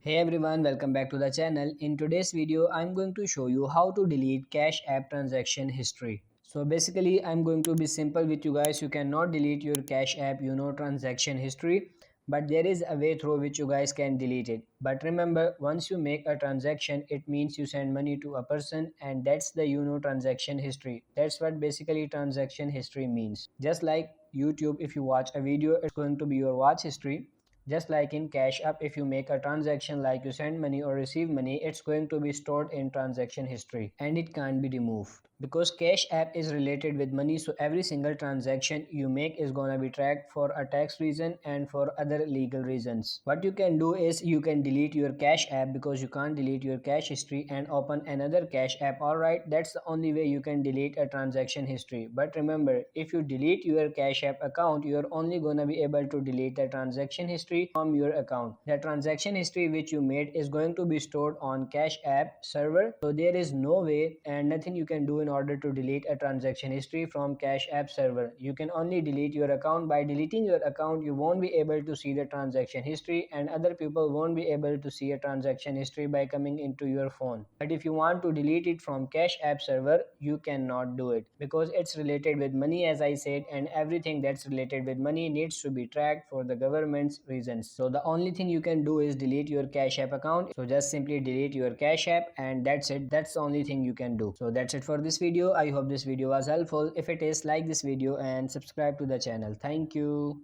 Hey everyone, welcome back to the channel. In today's video, I'm going to show you how to delete Cash App transaction history. So basically, I'm going to be simple with you guys. You cannot delete your Cash App, transaction history, but there is a way through which you guys can delete it. But remember, once you make a transaction, it means you send money to a person, and that's the transaction history. That's what basically transaction history means. Just like YouTube, if you watch a video, it's going to be your watch history. Just like in Cash App, if you make a transaction like you send money or receive money, it's going to be stored in transaction history and it can't be removed. Because Cash App is related with money, so every single transaction you make is gonna be tracked for a tax reason and for other legal reasons. What you can do is you can delete your Cash App because you can't delete your cash history and open another Cash App. Alright, that's the only way you can delete a transaction history. But remember, if you delete your Cash App account, you're only gonna be able to delete the transaction history from your account. The transaction history which you made is going to be stored on Cash App server. So there is no way and nothing you can do in order to delete a transaction history from Cash App server. You can only delete your account. By deleting your account, you won't be able to see the transaction history and other people won't be able to see a transaction history by coming into your phone. But if you want to delete it from Cash App server, you cannot do it because it's related with money, as I said, and everything that's related with money needs to be tracked for the government's reasons. So the only thing you can do is delete your Cash App account. So just simply delete your Cash App and that's it. That's the only thing you can do. So that's it for this video. I hope this video was helpful. If it is, like this video and subscribe to the channel. Thank you.